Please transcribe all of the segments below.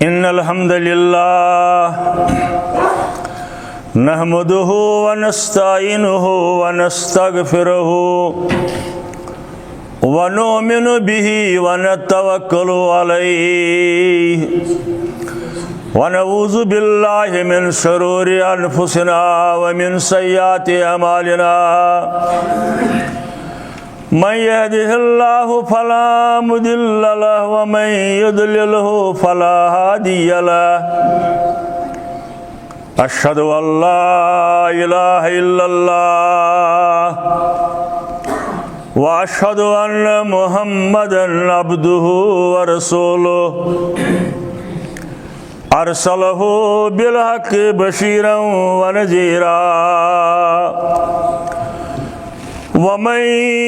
इन्नल हम्दुलिल्लाह नहमदुहु व नस्तईनुहु व नस्तगफिरुहु व नुमिनु बिही व नतवक्कलु अलैहि व नऊज़ु बिल्लाहि मिन शुरूरि अनफुसिना व मिन सय्यिआति अमालिना मन यहदिहिल्लाहु फला मुदिल्ल लहु व मन युद्लिलहु फला हादिय लहु अशहदु अल्ला इलाहा इल्लल्लाह व अशहदु अन्ना मुहम्मदन अब्दुहु व रसूलुहु अरसलहु बिलहक़्क़ि बशीरन व नज़ीरा वमन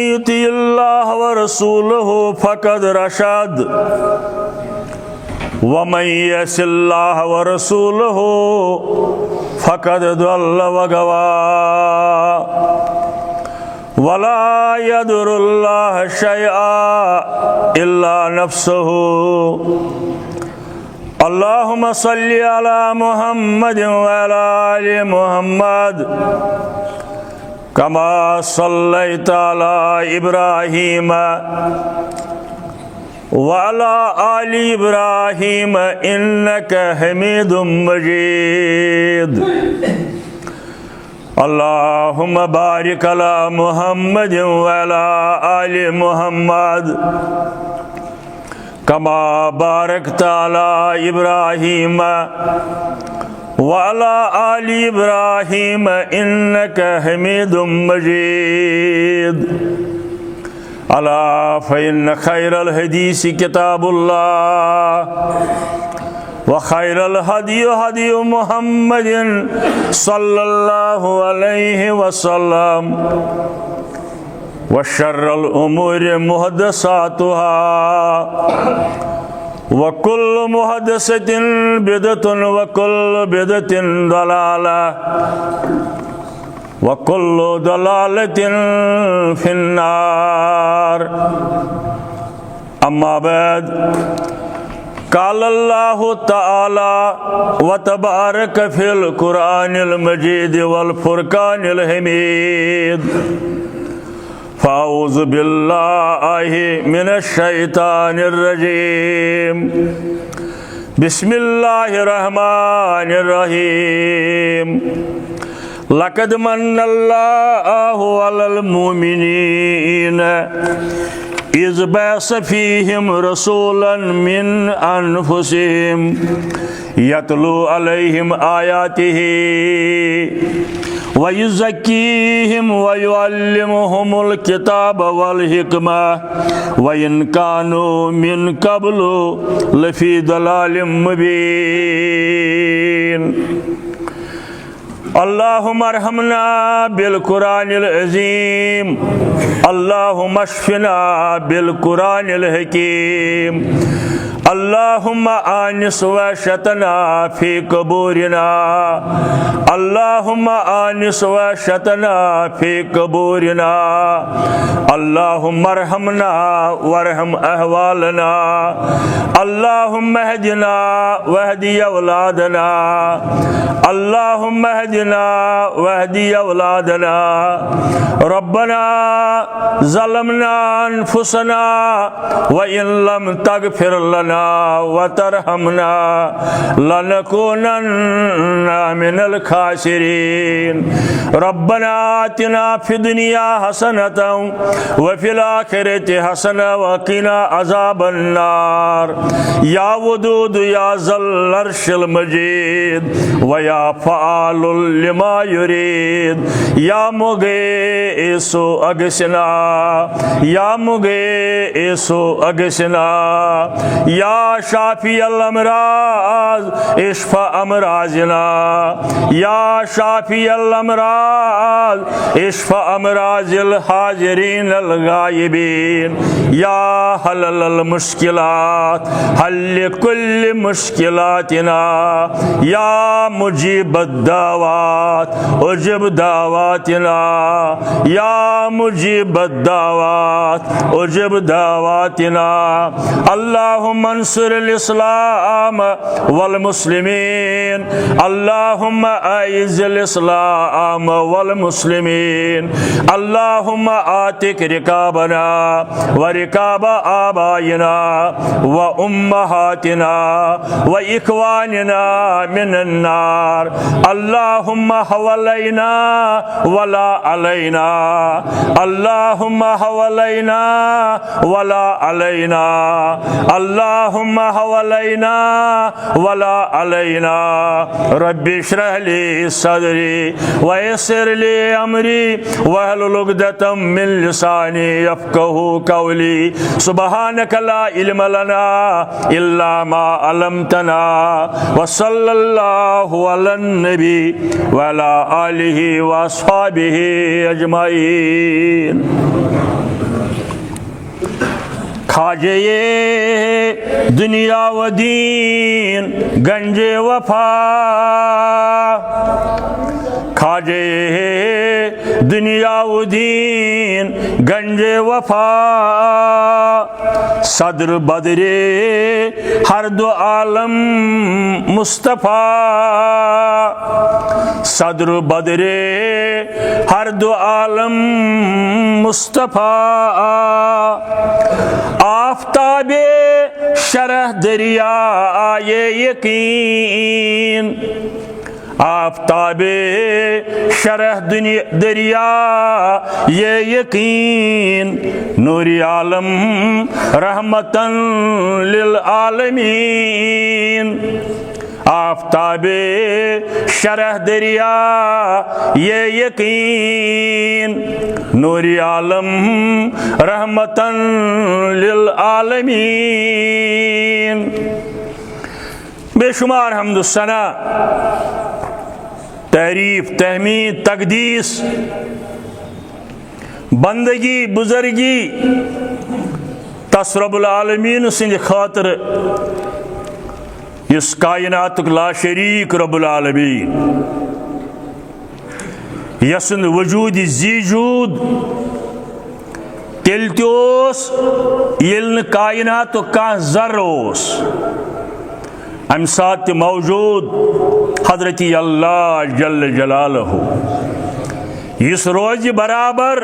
युतिइल्लाह व रसूलहु फ़क़द रशद वमन यअसिल्लाह व रसूलहु फ़क़द ضل व गवा वला यदुरुल्लाह शयआ इल्ला नफ्सहु अल्लाहुम्मा सल्लि अला मुहम्मद व अला आलि मुहम्मद कमा सल्लैता अला इब्राहीम व अला आलि इब्राहीम इन्नका हमीदुम मजीद। अल्लाहुम्मा बारिक अला मुहम्मद व अला आलि मुहम्मद कमा बारकता अला इब्राहीम व अला आलि इब्राहीम इन्नका हमीदुम मजीद। अला फ़इन्न खैरल हदीस किताबुल्लाह व खैरल हदी हदी मुहम्मदिन सल्लल्लाहु अलैहि वसल्लम व शर्रल उमूरि मुहदसातुहा व कुल्लु मुहदसतिन बिदअतुन व कुल्लु बिदअतिन दलाला व कुल्लु दलालतिन फिन्नार। अम्मा बाद क़ाल अल्लाहु तआला व तबारक फ़िल क़ुरआनिल मजीद वल फ़ुरक़ानिल हमीद फ़अऊज़ु बिल्लाहि मिनश शैतानिर रजीम बिस्मिल्लाहिर रहमानिर रहीम। लक़द मन्नल्लाहु अलल मुमिनीना इज़ बअस फ़ीहिम रसूलन मिन अनफ़ुसिहिम यतलू अलैहिम आयातिही व युज़क्कीहिम व युअल्लिमुहुमुल किताब वल हिकमा व इन कानू मिन क़ब्लु लफ़ी दलालिम मुबीन। अल्लाहुम्मा अरहमना बिल कुरानिल अज़ीम अल्लाहुम्मा अशफिना बिल कुरानिल हकीम अल्लाहुम्मा आनिस वहशतना फी कबूरिना अल्लाहुम्मा आनिस वहशतना फी कबूरिना अल्लाहुम्मा अरहमना वरहम अहवालना अल्लाहुम्मा हदिना वहदी औलादना अल्लाहुम्मा हदिना वहदी औलादना रब्बना ज़लमना अनफुसना व इन लम तगफिर लना व तरहमना लनकूनन्ना मिनल खासिरीन। रब्बना आतिना फिद्दुनिया हसनतन व फिल आखिरति हसना व क़िना अज़ाबन्नार। या वदूद या ज़ल अर्शिल मजीद व या फ़आलुल लिमा युरीद। या मुगीसु अगसिना या मुगीसु अगसिना या शाफी अल अमराज इश्फा अमराजना, या शाफी अल अमराज इश्फा अमराजिल हाजिरीन अल गायबीन, या हलल अल मुश्किलात हल कुल्ल मुश्किलातिना, या मुजीब दावात उजिब दावातिना, या मुजीब दावात उजिब दावातिना। अल्लाहुम्मा अंसुरिल इस्लाम वल मुस्लिमीन, अल्लाहुम्मा अइज़्ज़िल इस्लाम वल मुस्लिमीन, अल्लाहुम्मा आतिक रिकाबना व रिकाब आबाइना व उम्महातिना व इख्वानिना मिनन नार, अल्लाहुम्मा हवलैना वला अलैना, अल्लाहुम्मा हवलैना वला अलैना, अल्लाहुम्मा हवलैना वला अलैना। रब्बि इश्रह ली सदरी व यस्सिर ली अमरी वहलुल उक़दतम मिन लिसानी यफ़क़हू क़ौली। सुब्हानक ला इल्म लना इल्ला मा अल्लमतना व सल्लल्लाहु अलन नबी व अला आलिहि व अस्हाबिहि अजमाइन। खाजे दुनिया व दीन गंजे वफा, खाजे दुनिया व दीन गंजे वफा, सदर बदरे हर दो आलम मुस्तफ़ा, सदर बदरे हर दो आलम मुस्तफ़ा। आफ़ताबे शरह दरिया ये यकीन, आफ़ताबे शरह दरिया ये यकीन, नूरी आलम रहमतन लिल आलमीन। आफ़ताबे शरह दरिया ये यकीन, नूरी आलम रहमतन लिल आलमीन। बेशुमार हम्द सना, तारीफ, तहमीद, तकदीस, बंदगी, बुजुर्गी तस रब्बुल आलमीन सिंध खातिर इस कायनातुक ला शरीक रब्बुल आलमीन, यसुंद वजूद जीजूद तेल तोस येल कायनातुक कां जर ओस, अम सात मौजूद हजरती अल्लाह जल्ल जलालहु। इस रोज बराबर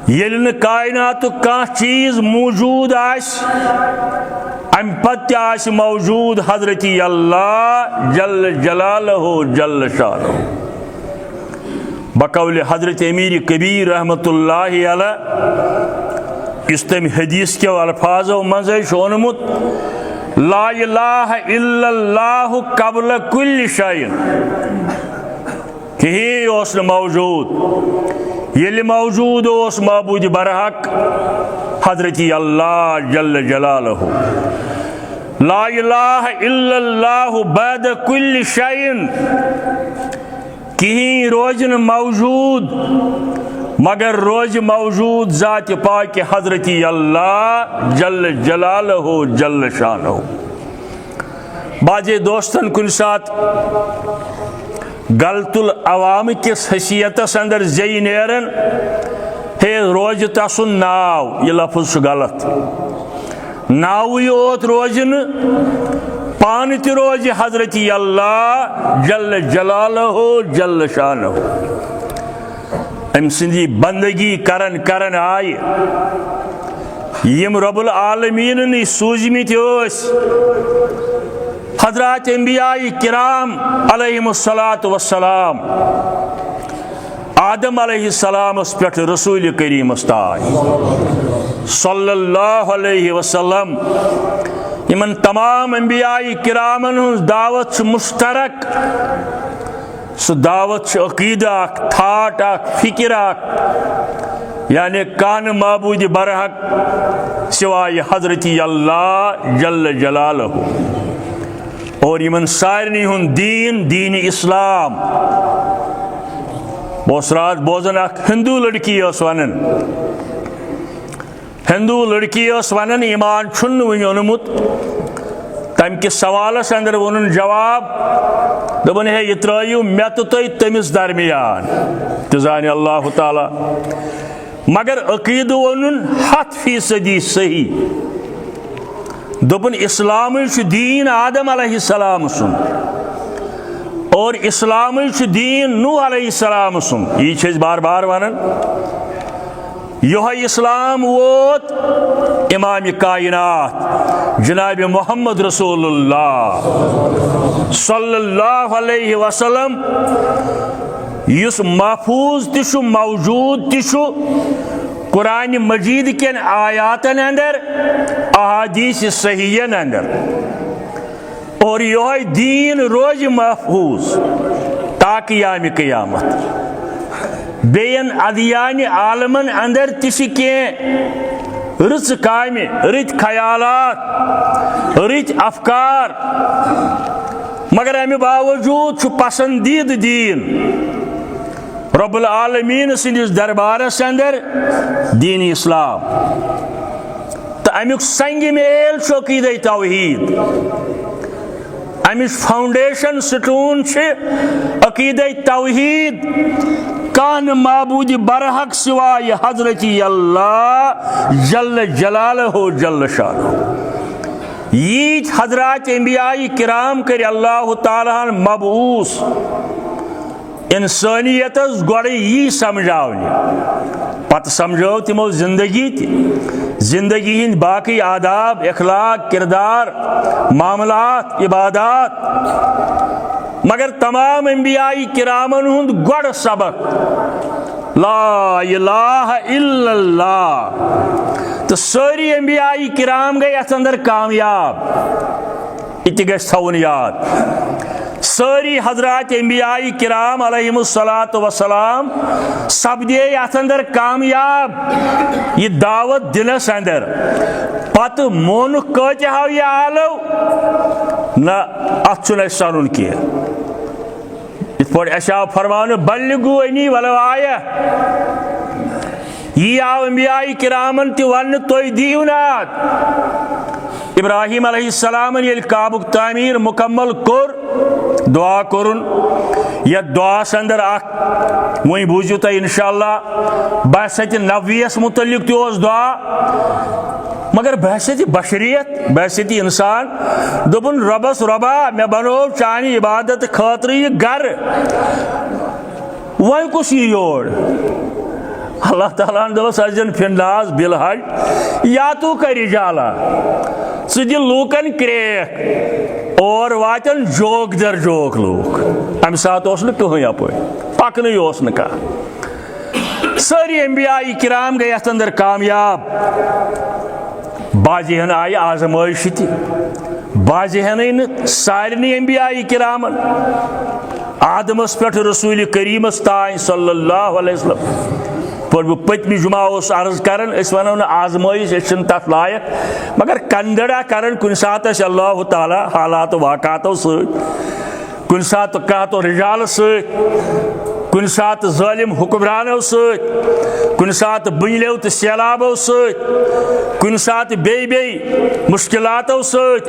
येल कायनातुक कां चीज मौजूद आस, अम पत्य आस मौजूद हजरती अल्लाह जल्ल जलालहु जल्ल शानहु। बकौल हजरत अमीर कबीर रहमतुल्लाहि अलैह इस तम हदीस के अल्फाजों मज़ ओनमुत, ला इलाहा इल्लल्लाहु क़ब्ल कुल्लि शैइन, कहीं ओस न मौजूद, ये मौजूद ओस माबूद बरहक हजरती अल्लाह जल्ल जलालहु। ला इलाहा इल्लल्लाहु बाद कुल्लि शैइन, कहीं रोज न मौजूद मगर रोज मौजूद ज़ात पाक हजरती अल्लाह जल्ल जलालहु जल्ल शानहु। बाजे दोस्तन कुन सात गलतुल अवाम किस हैसियतस अंदर जई नेरन, हे रोज तसुन नाव, ये लफ्ज गलत, नाव योत रोजन पान ति रोज हजरती अल्लाह जल्ल जलालहु जल्ल शानहु। अम सिंधी बंदगी करन करन आय यम रब्बुल आलमीन सूजमित हजरत अंबिया किराम अलैहिमुस्सलातु वस्सलाम, आदम अलैहिस्सलाम पे रसूल करीम सल्लल्लाहु अलैहि वसल्लम, इमन तमाम अंबिया किरामन दावत मुश्तरक, सह दावत अकीदा, थाट, फिक्र, यानी कान माबूद बरहक सिवाय हजरती अल्लाह जल्ल जलालहू। और यमन सारनी हुंद दीन दीन इस्लाम। बस रात बोजन हिंदू लड़की वन, हिंदू लड़की वन ईमान छुन वन ओनमुत। तम किस सवालस अंदर वोन जवाब दोपन है यह त्रयू मे तो तमिस दरमियान तो जान अल्लाह ताला। मगर अकीद वोन 100% सही। दोपन इस्लाम दीन आदम अलैहिस्सलाम सुन और इस्लाम दीन नूह अलैहिस्सलाम सुन। यह बार बार वनान यह इस्लाम वोत इमाम कायनात जनाब मोहम्मद रसूलुल्लाह सल्लल्लाहु अलैहि वसल्लम युस महफूज तिशु मौजूद तिशु कुरान मजीद के आयातन अंदर अहादीस सहीहन अंदर। और यह दीन रोज महफूज ताकि याम क़यामत। बेन अदियान आलमन अंदर तिश के रच कामे, रत ख्यालात, रत अफकार, मगर अमे बावजूद पसंदीद दीन रब्बुल आलमीन सिंदिस दरबारस अंदर दीन इस्लाम। तो अमुक संग मेल अकीदे तौहीद। अमिश फाउंडेशन स्टोन अकीदे तौहीद। कान माबूद बरहक सिवाय हजरती अल्लाह जल्ल जलालहू जल्ल शानहू। यीज हजरात अंबियाई किराम कर अल्लाह ताला मबूस इंसानियतस गोड़े यी समझावने पत समझो तिमो जिंदगी हिंद बाकी आदाब इखलाक किरदार मामलात इबादात। मगर तमाम अंबियाई किरामन हुंद गोड़ सबक ला इलाहा इल्लल्लाह। तो सारी अंबियाई किराम गए अथ अंदर कामयाब। इत गछ थवन याद। सारी हजरात अंबियाई किराम अलैहिमुस्सलातु वस्सलाम सपदे अथ अंदर कामयाब यह दावत दिनस अंदर। पत मोन कत हाव यह आलो ना अथ चुन सनुन कह। इत पे अशा फरमान बल्लिगू अन्नी वलो आया। यह आव अंबियाई किरामन ति वन तुय दीव नात। इब्राहिम अलैहिस्सलाम ये काबुक तामीर मुकम्मल कोर दुआ करुन। यह दुआ अंदर वही बूझू तुम इंशाअल्लाह। बहसत नबीस मुतल्लिक तोस दुआ, मगर बहसत बशरियत बहसत इंसान दोपन रबस रबा मे बनो चानी इबादत खातिर यह घर वह कुछ योर। अल्लाह ताला दोस अजन फिंदाज बिलहज या तो कर जाला सह लूकन क्रेक और वातन जोक दर जोक लूक। अम सात कहीं अप पकन न कह। सारी अंबियाई किराम गए अथ अंदर कामयाब। बाजहन आय आजमाइश बाजहन सारनी अंबियाई किरामन आदमस पे रसूल करीमस तान सल्लल्लाहु अलैहि वसल्लम पर पत्मी जुमा अर्ज कर वनो न आजमाइश तथ लायक, मगर कंदड़ा कर कुन सात अल्लाह ताला हालात वाक़ातों कुन सात कहतो रिजाल कुन सात जालिम हुक्मरानों कुन सात बुनलो तो सैलाबों कुन सात बे मुश्किलातों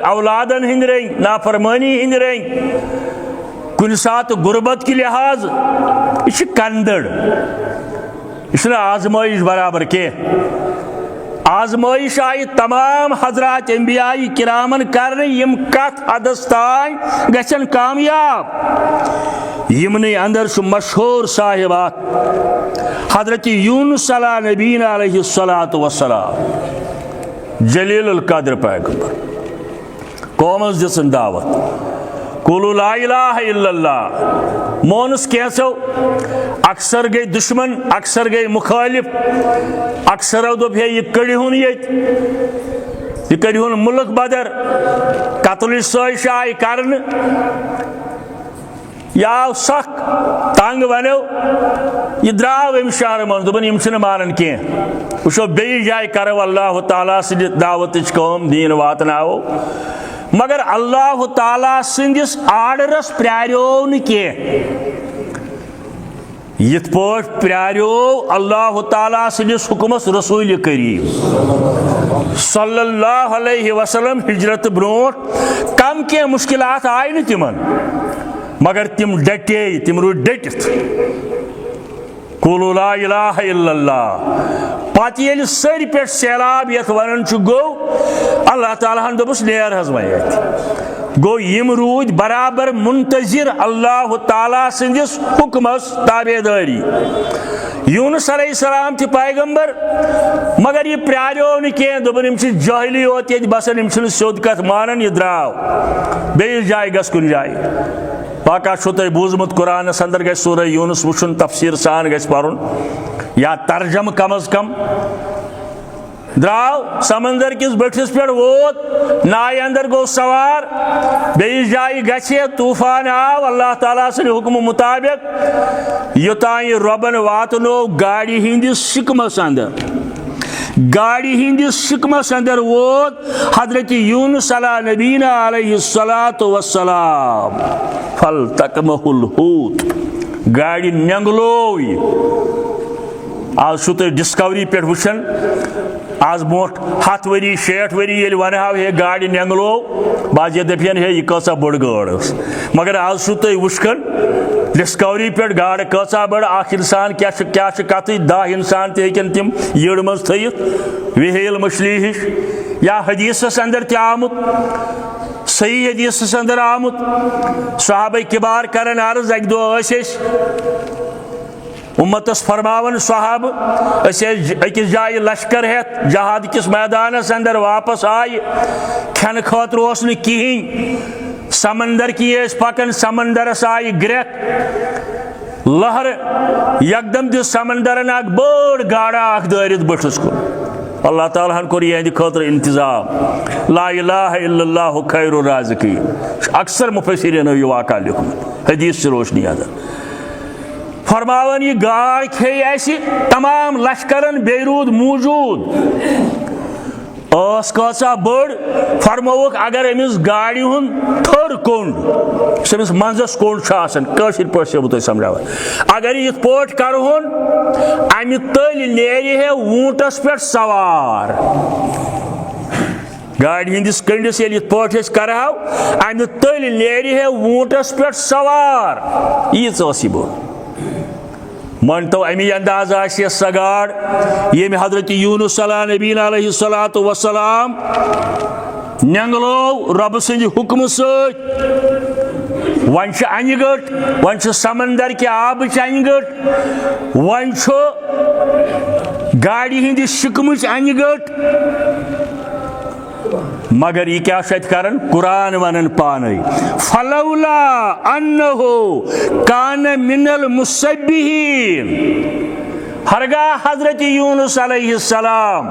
औलादन हिंद रंग नाफरमानी हिंद रंग कुन सात गुर्बत के लिहाज यह कंदड़ यह आजमाइश बराबर के। आजमाइश आई तमाम हजरात अंबियाई किरामन कर यम कथ हदस तान गछन कामयाब। यमने अंदर मशहूर साहिबात हजरत यूनुस अला नबीना अलैहिस्सलातु वस्सलाम जलीलुल कद्र पैगंबर कौमस दिसन दावत कुलु ला इलाहा इल्लल्लाह। मोनस कैसो अक्सर गई दुश्मन, अक्सर गई मुखालिफ, अक्सर दोप है यह कड़िहुन यह कड़िहुन मुल्क बदर कतल साजिश आय कर यह सख तंग वनो यह द्राव अम शहर मन दोपन मानन कह वो बे जाए करो अल्लाह ताला सद दावत कम दीन वातनावो मगर अल्लाह ताला सदिस आर्डरस प्रारो न यथ पे प्रारो अल्लाह ताला सदिस हुकमस रसूल करीम सल्लल्लाहु अलैहि वसल्लम हिजरत ब्रोट कम के मुश्किलात आय न तिमन मगर तिम डटे तिम रू डटित कुलु ला इलाहा इल्लल्लाह पत ये सर पे सैलाब यथ वन गो अल्लाह ताला दोपस नेर हज वो गो यम रूद बराबर मुंतजिर अल्लाह ताला सदिस हुकमस ताबेदारी यूनुस अलैहिस्सलाम थे पैगंबर मगर ये प्रारो न कह दोपन जहली योत ये बसान सोद कत मानन यह द्राव बेस जाए गस कुन जाए बाका तुम बूजमुत कुरानस अंदर ग सूरह यूनुस वुचन तफसीर सान ग पर्न या तर्जम कम अज कम द्राव समंदर किस बठिस पे वोत नाय अंदर गो सवार बेस जाए गे तूफान आव अल्लाह ताला सद हुक्म मुताबिक योतान रबन वातनो गाड़ी हिंदिस शिकमस अंदर गाड़ी हिंदिस शिकमस अंदर वोत हजरत यूनुस अला नबीना अलैहिस्सलातु वस्सलाम फल्तकमहुल हूत गाड़ी नेंगलोई आज तुम डिस्कवरी पे वुचन आज मोट 7 वरी 60 वरी ये वन हे गाड़ी नेंगलो बाज दपियन हे यह कसा बड़ गाड़ मगर आज तुम वुचन डिस्कवरी पे गाड़ कसा बड़ इंसान क्या कत 10 इंसान तहन तिम यड़ मज थत विहेल मछली हिश या हदीसस अंदर ते आमुत सही हदीसस अंदर आमुत सहाबा किबार करन अर्ज अक दो उम्मतस फरमावन साहब अकिस जाय लश्कर हेत जहाद किस मैदानस अंदर वापस आय खन खतर ओस न किहिं समंदर की पकन समंदरस आय ग्रेक लहर यकदम दिस समंदरन अक बड़ गाड़ा अख दारित बठस कुन अल्लाह ताला कोर यहद खतर इंतजाम ला इलाहा इल्लल्लाहु खैरुर राज़िकीन अक्सर मुफस्सिरीन यह वाक़ा लिखुत हदीस से रोशनी अदर फरमावन यह गाड़ खे तमाम लश्करन बेरूद मौजूद कसा बड़ फरमोक अगर अमिस गाड़ी हुन थर कोंड समिस मंजस कोंड कशिर पे बह समझा अगर ये पोट करहुन अमि तल नेरि है ऊंटस पे सवार गाड़ी हिंदिस कंडिस ये पोट करहाव अमि तल नेरि है ऊंटस पे सवार यीच बो मन तो अमी अंदाज आशे स गाड़ ये हजरत यूनुस अला नबीना अलैहिस्सलातु वस्सलाम नेंगलो रब सद हुक्म सत वन अन गट वन समंदर के आब अन गट वन गाड़ी हिंद शिकम अन गट मगर यह क्या करन कुरान वनन पाने फलौला अन्नहु कान मिनल मुसब्बिहीन हरगा हजरत यूनुस अलैहिस्सलाम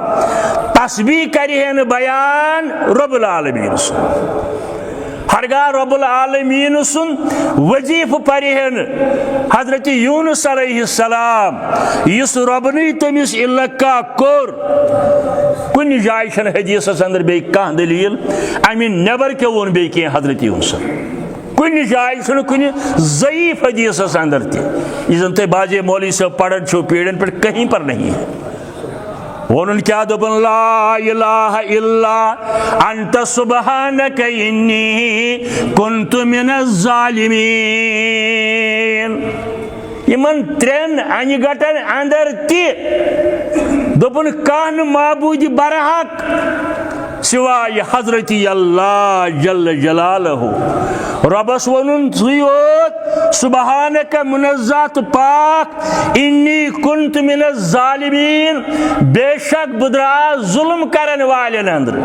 तस्बीह करिहन बयान रब्बुल आलमीन हरगा रब्बुल आलमीन सुन वजीफ परिहन हजरत यूनुस अलैहिस्सलाम इस रब्बनी तमिस इल्लका कोर कुन जाय छन हदीसस अंदर बे कह दलील अमि नेबर के वोन बे के हजरत यूनुस कुन जाय छन कुन ज़ईफ हदीसस अंदर ते इजन ते बाजे मौलवी साहब पढ़न छो पीड़न पर कहीं पर नहीं है वोन क्या दोपन ला इलाहा इल्ला अंत सुब्हानक इन्नी कुन्तु मिनज़ ज़ालिमीन इमन त्रेन अनगटन अंदर ती दोपन कान माबूद बरहक सिवाय हजरत अल्लाह जल्ल जलालहु रबस वनुन सुयोत सुबहानक मुनज़्ज़त पाक इन्नी कुंत मिनज़ ज़ालिमीन बेशक बुद्रा जुल्म करन वालेन अंदर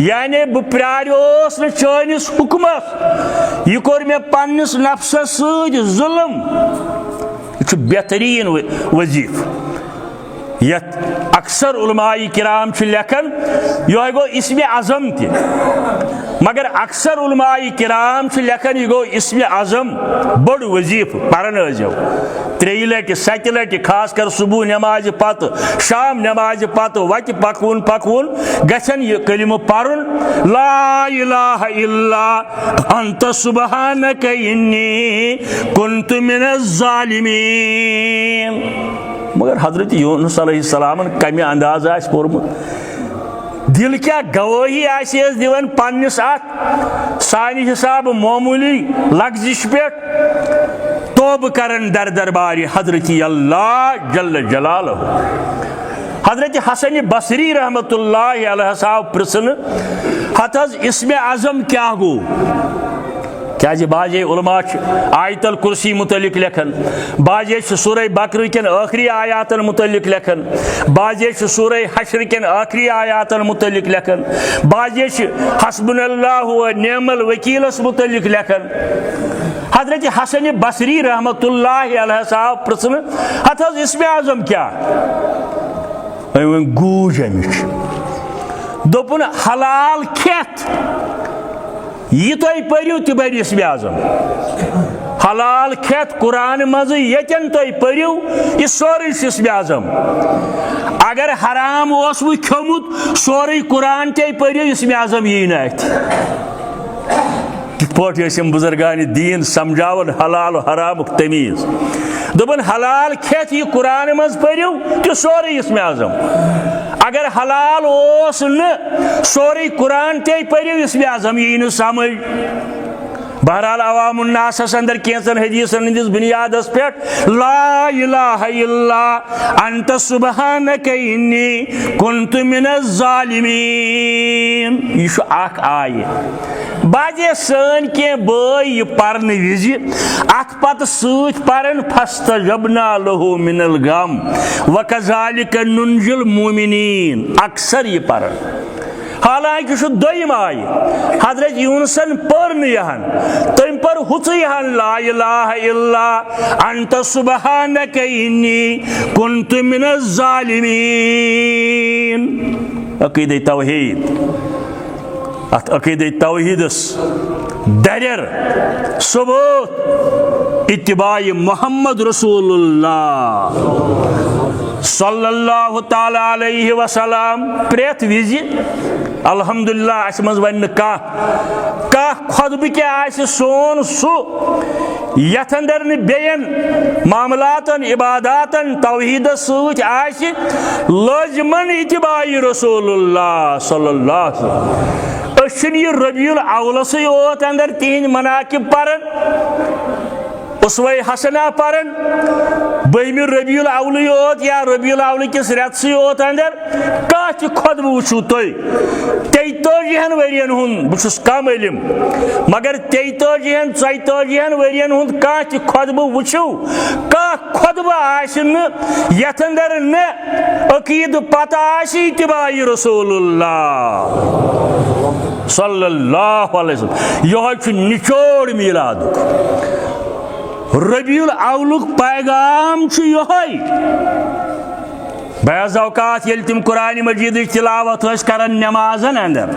यानी बह प्रारोस न चनिस हुक्मस यह कोर मे पन्निस नफ्सस सद जुल्म बेहतरीन वजीफ यत अक्सर उलमाई किराम लेखन यह गो इसमें आज़म मगर अक्सर उलमाए किराम लेखन यह गो इस्म अज़म बड़ वजीफ पारन जो 3 लटि 7 लटि खास कर सुबह नमाज पत शाम नमाज पत वत पकवन पकवन गछन यह कलिम पारुन ला इलाहा इल्ला अंत सुब्हानक इन्नी कुन्तु मिनज़ ज़ालिमीन। मगर हजरत यूनुस अलैहिस्सलाम कम अंदाज पोर्मुत दिल क्या गवाही दिवन पन्निस सानि हिसाब मामूली लफ्जिश पे तोब करन दर दरबार हजरत अल्लाह जल्ल जलालहु। हजरत हसन बसरी रहमतुल्लाह अलैहि साहब प्रश्न हतज इस्म अज़म क्या गो क्या बाजे उलमा आयतल कुर्सी मुतलिक लेखन बाजे सूरह बकरा के आखिरी आयातन मुतलिक लेखन बाजे सूरह हश्र के आखिरी आयातन मुतलिक लेखन बाजे हस्बुनल्लाहु व निअमल वकीलस मुतलिक लेखन। हजरत हसन बसरी रहमतुल्लाह अलैहि साहब प्रश्न हतज इस्म आज़म क्या गूज अमिच दोपन हलाल खेत यह तुम पढ़ो तह बन इस्म आज़म हलाल खेत कुरान मज यन तुम पढ़ो यह सोरे इस्म आज़म अगर हराम वो खोमुत सोरे कुरान ते पढ़ो इस्म आज़म यी ना पे बुजुर्गान दीन समझावन हलाल हराम तमीज दोपन हलाल खेत यह कुरान मज पढ़ो तो सोरे इस्म आज़म अगर हलाल ओस न सोरे कुरान ते पढ़ो इस्म आज़म यी न समझ। बहरहाल अवामुन्नास अंदर कैंसन हदीसन हंदिस बुनियाद पे ला इलाहा इल्ला अंत सुब्हानक इन्नी कुन्तु मिनज़ ज़ालिमीन यह आय बाजे सन के बय पर्न विज अथ पत सत परन फस्तजबना लहु मिनल गम वकज़ालिक नुनजिल मुमिनीन अक्सर यह परन। हालांकि दोयम आय हजरत यूनुसन पर यहान तम पर हुच यहान ला इलाहा इल्ला अंत सुब्हानक इन्नी कुन्तु मिनज़ ज़ालिमीन। अक़ीदे तौहीद अत अक़ीदे तौहीदस दरिर सबूत इत्तिबाए मोहम्मद रसूलुल्लाह सल्लल्लाहु तआला अलैहि वसल्लम प्रेत विज अल्हम्दुलिल्लाह अस मज वन कह खुतब क्या सोन सु यथ अंदर न बेयन मामलातन इबादातन तौहीद सत लजमन इत्तिबाए रसूलुल्लाह सल्लल्लाहु अलैहि वसल्लम यह रबीउल अव्वलस योत अंदर तिहंद मनाकिब परन उसवे हसना परन बहमी रबीउल अव्वल योत या रबीउल अव्वल किस रेत योत अंदर कह खुतब वुचु तुम 33 वरियन हुंद बहुस कम इल्म मगर 33 44 वरियन हुंद कह खुतब वुचु कह खुतब यथ अंदर न अकीद पता इत्तिबाए रसूलुल्लाह सल्लल्लाहु अलैहि वसल्लम यह निचोड़ मीलादुक रबीउल अव्वलुक पैगाम यह बयाज औकात ये तुम कुरान मजीद तिलावत करन नमाजन अंदर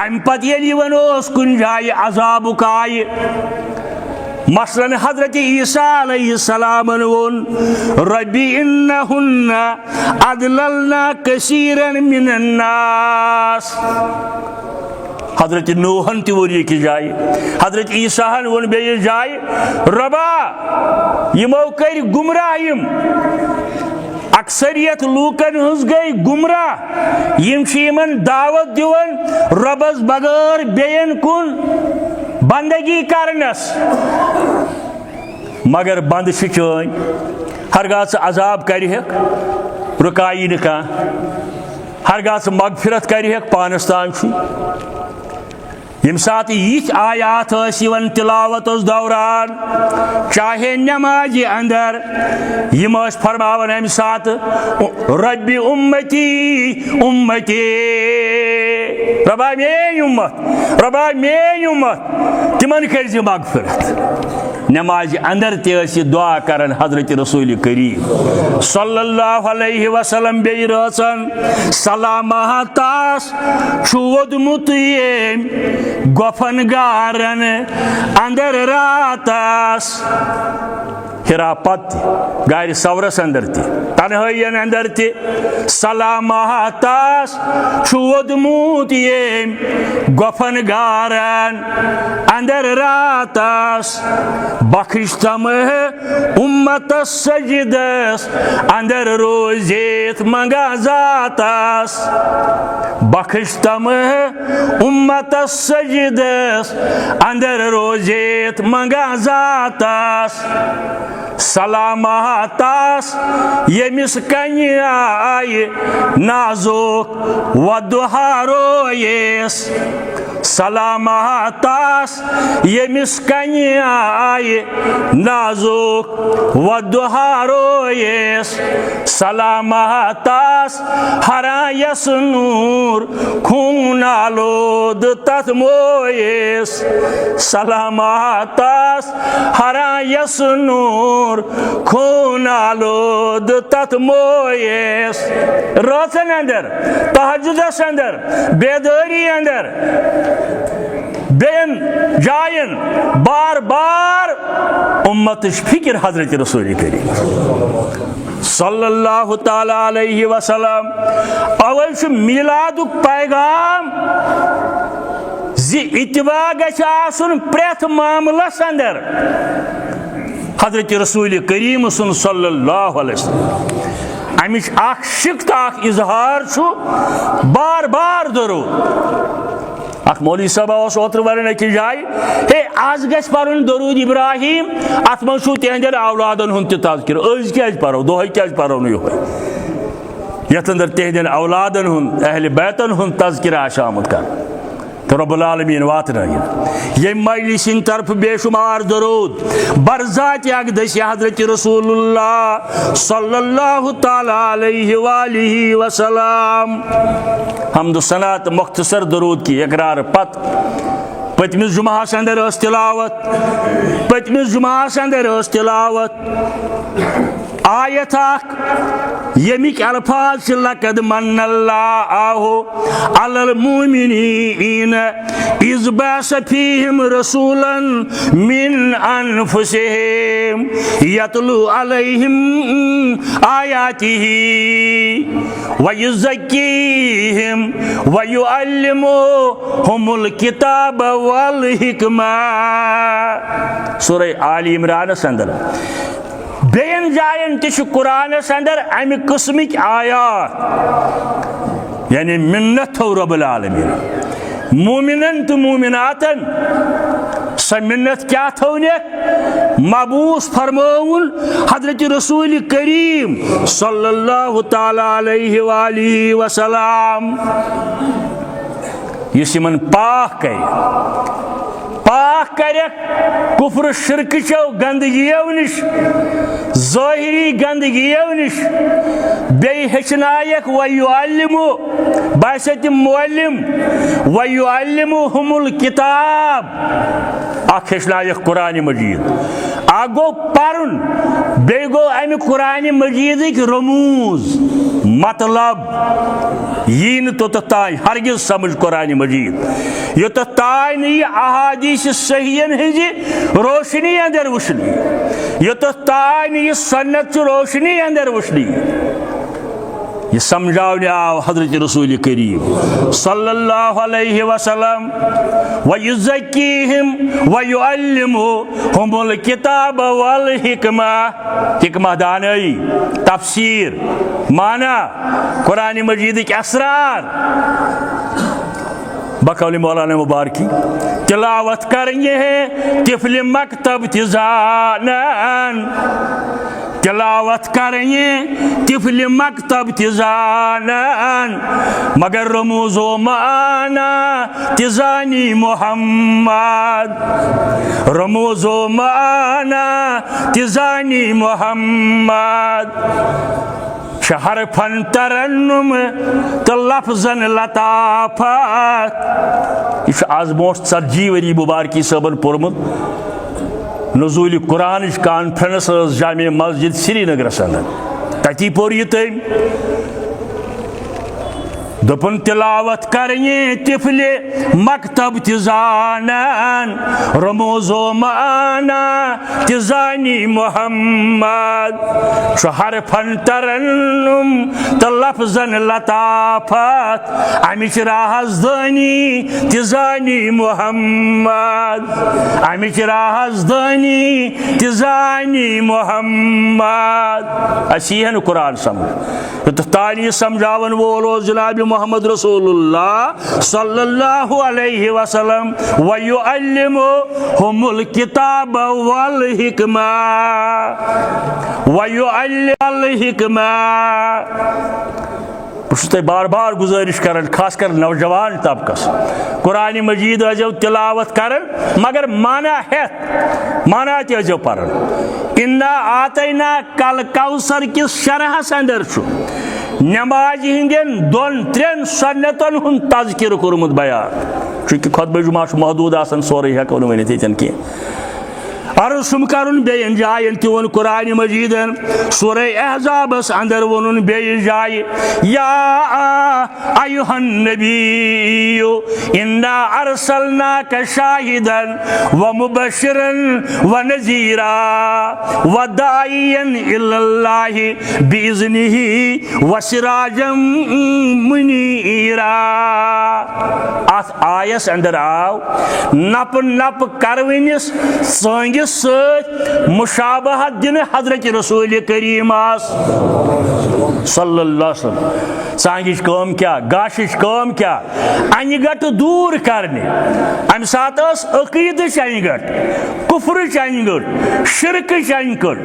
अम पे वनोस कुन जाय अजाबुक आय मसलन हजरत ईसा अलैहिस्सलाम वोन रब्बी इन्नहुन्ना अदललना कसीरन मिनन्नास हजरत नूहन तोर की जाय हजरत ईसाहन वोन बे जाय रबा यमो कर गुमराह अक्सरियत लूकन हज गई गुमराह यमन दावत दिवन रबस बगैर बेयन कुन बंदगी करनस मगर बंद चन हरगाह अजाब कर रुकाई न हरगाह मगफिरत कर पानस तान यम सात यिथ आयात तिलावत दौरान चाहे नमाज अंदर यम फरमावन अम सात रब्बी उम्मती उम्मती रबा मेन उम्मत रबा मेन उम्मत तिमन कर मगफिरत नमाज अंदर ते दुआ करन हजरत रसूल करीम सल्लल्लाहु अलैहि वसल्लम बे रचन सलाम तास वोदमुत गोफन गारन अंदर रातास हिरा पत गार सवरस अंदर तनहयन अंदर सलाम तास वोदमुत गोफन गारन अंदर रातास बख्श तम उम्मत सजदस अंदर रोजित मंगा जातास बख्श तम उम्मत सजदस अंदर रोजित मंगा जातास सलाम तास यमिस कन्य आय नाजुक वदुहारोयस सलाम तास यमिस कन्य आय नाजुक वदुहारोयस सलाम तास हरायस नूर खून आलोद तथ मोयस सलाम तास हरायस नूर खून आलोद तथ मोयस रोचन अंदर तहज्जुदस अंदर बेदारी अंदर बेन जायन बार बार उम्मत फिक्र हजरत रसूल करीम सल्लल्लाहु ताला अलैहि वसल्लम अवै मिलादुक पैगाम जी इत्तिबा गछ आसुन प्रेथ मामलस अंदर हजरत रसूल करीम सल्लल्लाहु अलैहि वसल्लम अमिश अख शिक्त अख इजहार बार बार दरूद अख मौलवी साहब ओत्र वन अकिस जाय हे आज गछ परन दरूद इब्राहिम अत मं तिहंदन औलादन हुंद तज़किर अज क्या परो दोह क्या परो योह यथ अंदर तिहंदन औलादन हुंद अहल बैतन हुंद तज़किर आमत कर तो रब्बुल आलमीन वात ये मजलिस तरफ बेशुमार दरूद बरज़ात अक़दस हज़रत रसूलुल्लाह सल्लल्लाहु ताला अलैहि वालिहि वसल्लम हम्द सनात मुख्तसर दरूद की इकरार पत पतमिस जुमास अंदर तिलावत आयत यमिक अल्फाज लकद मन्नल्लाहु अलल मुमिनीन इज़ बअस फीहिम रसूलन मिन अनफुसिहिम यतलू अलैहिम आयातिही व युज़क्कीहिम व युअल्लिमुहुमुल किताब वल हिकमा सूरह आल इमरान अंदर बेन जायन तिश कुरान अंदर अमि किस्मिक आयात यानी मिन्नत थो रब्बुल आलमीन मोमिनन तो मोमिनातन स मिन्नत क्या थोने मबूस फरमाउन हजरत रसूल करीम सल्लल्लाहु ताला अलैहि वालिहि वसल्लम यस यमन पाक कर कुफ्र शिरक गंदगियों निश ज़ाहिरी गंदगियों निश बे हेचनायक वयुअल्लिमु बासत मुअल्लिम वयुअल्लिमुहुमुल किताब अख हेचनायक कुरान मजीद आगो पारुन बे गो अमि कुरान मजीद रमूज मतलब यीन तो तान हरगिज समझ कुरान मजीद योत तान अहादीस सहीयन हज रोशनी अंदर वुशनी योत तान सन्नत रोशनी अंदर वुशनी ये समझाने आव हजरत रसूल करीम सल्लल्लाहु अलैहि वसल्लम व युज़क्कीहिम व युअल्लिमुहुमुल किताब वल हिकमा हिकमा दानई तफसीर माना कुरान मजीद के असरार बकौली मौलाना मुबारकी तिलावत करेंगे हैं तिफल मकतब तिजानन तिलावत करेंगे तिफल मकतब तिजानन मगर रमूज़ो माना तिजानी मोहम्मद रमूज़ो माना तिजानी मोहम्मद शहर फन तरन्नुम तो लफ्जन लताफत यह आज मोस्ट 40 वरी मुबारकी सबन पोर्मुत नज़ूल कुरान कॉन्फ्रेंस जामे मस्जिद श्रीनगरस अंदर तती पोर यह तम दोपन तिलावत करने तिफले मकतब तिजानन रमोजो माना तिजानी मोहम्मद शहर फन तरन्नुम तो लफ्जन लताफत अमिच राहजदानी तिजानी मोहम्मद अमिच राहजदानी तिजानी मोहम्मद असीहन कुरान समझ तो तानी समझावन वो जनाब मोहम्मद रसूलुल्लाह सल्लल्लाहु अलैहि वसल्लम व युअल्लिमुहुमुल किताब वल हिकमा व युअल्लिमुल हिकमा। बस बार बार गुजारिश कर खासकर नौजवान तबकस कुरान मजीद अजो तिलावत कर मगर माना है माना तजो पर इन्ना आतना कल कौसर किस शरह अंदर नमाज हिंदन दोन त्रेन सन्नतन हुन तज़किर कोरमुत बयान चूँकि खुतबे जुमा महदूद आसान सोरे हेको वन कह अर्ज करुन बेन जायन वन कुरान मजीदन सूरह अहज़ाबस अंदर वनुन बेयि जाय या अय्युहन नबिय्यु इन्ना अर्सलनाका शाहिदन व मुबश्शिरन व नज़ीरा व दाइयन इलल्लाहि बिइज़्निहि व सिराजम मुनीरा। अथ आयस अंदर आव नप नप करवनिस संगिस मुशाबहत दिन हजरत रसूल करीम सल्लल्लाहु अलैहि वसल्लम सांगिश कम क्या गाशिश कम क्या अनगट दूर करने अम सात अकीद अनगट कुफ्र अनगट शिरक अनगट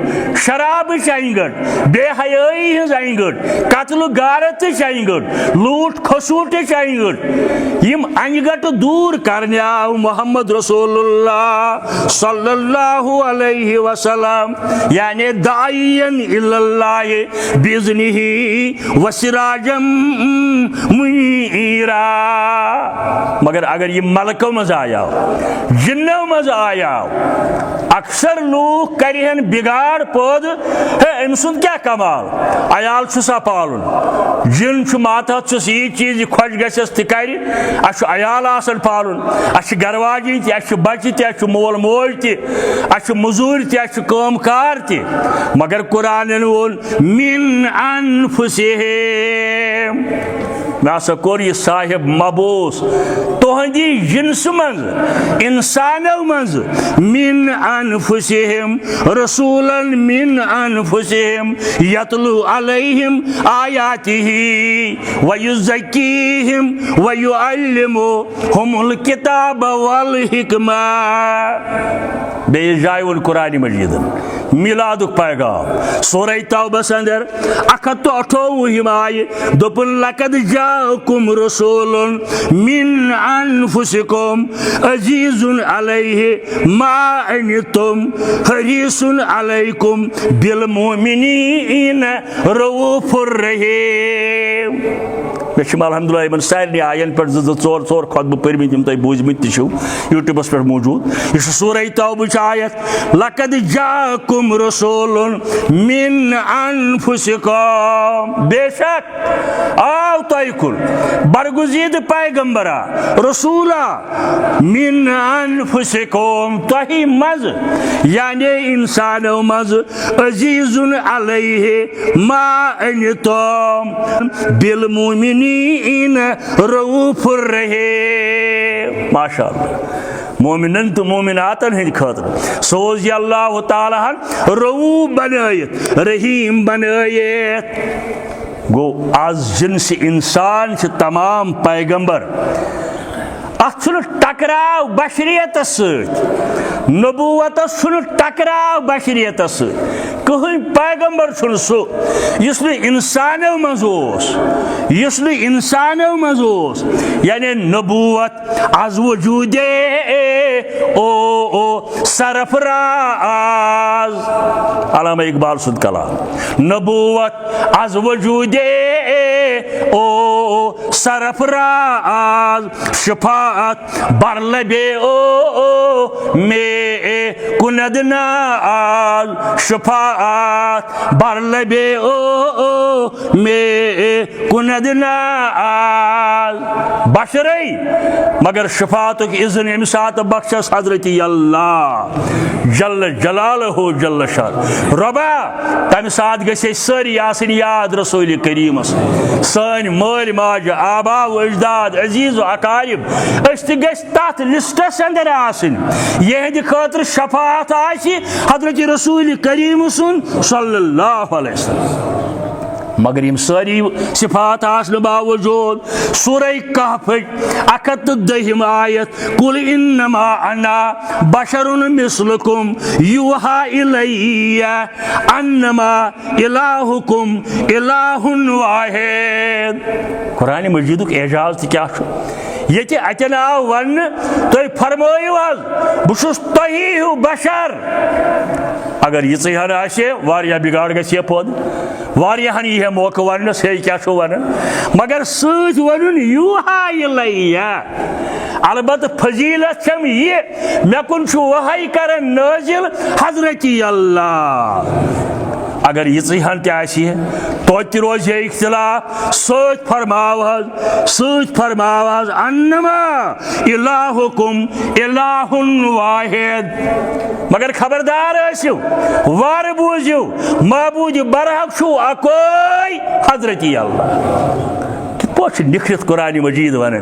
शराब अनगट बेहयाई हज अनगट कत्ल गारत अनगट लूट खसूट अनगट यम अनगट दूर करने आव मोहम्मद रसूलुल्लाह सल्लल्लाहु अलैहि वसल्लम यानी दाइयन इलल्लाहि बिइज़्निहि व सिराजम मुनीरा। मगर अगर ये मलकों मज आया जिन्नों मज आया अक्सर लोग करहन बिगाड़ पौध है अमसुद क्या कमाल अयाल सा पालन जिन मातहत यह चीज खुश गस तरी अयाल आसन पालन अ गरवाजी तह बच्चे तह मोल मोज तह मजूर तह कामकार तह मगर कुरान वोन मिन अनफुसिहिम ना सा कोर यह साहिब मबूस तुहंदी जिन्स मज इंसानों मज मिन अनफुसिहिम रसूलन मिन अनफुसिहिम यतलू अलैहिम आयातिही व युज़क्कीहिम व युअल्लिमुहुमुल किताब वल हिकमा। बेजाय कुरान मजीद मिलादुक पैगाम सूरह तौबस अंदर 128 आय दोपन लकद जाकुम रसूलुन मिन अनफुसिकुम अजीजुन अलैहि मा अनितुम हरीसुन अलैकुम बिल मोमिनीन रऊफुर रहीम। अल्हम्दुलिल्लाह सारे आयन पे जोर जोर खुतब पर्मित तुम बूजमित यूट्यूबस पे मौजूद यह सूरह तौबह आयत लकद जाकुम रसूलुन मिन अनफुसिकुम बेशक आव तय कुन बरगुजीद पैगंबरा रसूला मिन अनफुसिकुम तही मज यानी इंसानों मज अजीजुन अलैहि मा अनितुम बिल मोमिनीन रऊफुर रहीम। माशाअल्लाह मोमिनन तो मोमिनातन हंद खतर सोज अल्लाह ताला रऊफ बनयत रहीम बनयत गो आज जिनस इंसान तमाम पैगंबर अत टकराव बशरियत नबूवत टकराव बशरियत कहीं पैगंबर सो इंसानों मज यानी नबूवत आज वजूदे ओ सरफराज अल्लामा इकबाल सुद कलाम नबूवत आज वजूदे ओ सरफराज शफात बरलबे ओ में कुनद नाज शफात बरलबे ओ में कुनद नाज बशरई मगर शफात इज़्न यम सात बख्शस हजरत अल्लाह जल्ल जलालहु जल्ल शान रबा तम सात गसे सारी आसिन याद रसूल करीम सन मल माज आबा व अजदाद अजीज व अकारिब तथ लिस्टस अंदर आसिन यहद खतर शफात आसि हजरत रसूल करीम सुन सल्लल्लाहु अलैहि वसल्लम मगर यम सारी सिफात आसने बावजूद सूरह कहफ 110 आयत कुल इन्नमा अना बशरुन मिस्लुकुम युहा इलैया अन्नमा इलाहुकुम इलाहुन वाहिद कुरान मजीद एजाज क्या ये अतन आव वन तुम फरमायु बहुस तुही हूँ बशर अगर यीहन आया बिगाड़ गए पौध वारियाहन यह मौका वनस हे क्या वन मगर सत वन यूहा इलैया अलबत फजीलत छम ये मे कुन वहाई कर नाजिल हजरत अल्लाह अगर यीहन तो रोज इख्तिलाफ सत फरमाव अन्नमा इलाहुकुम इलाहुन वाहिद मगर खबरदार वार बूझू मबूद बरहक अकोई हजरत अल्लाह निखित कुरान मजीद वन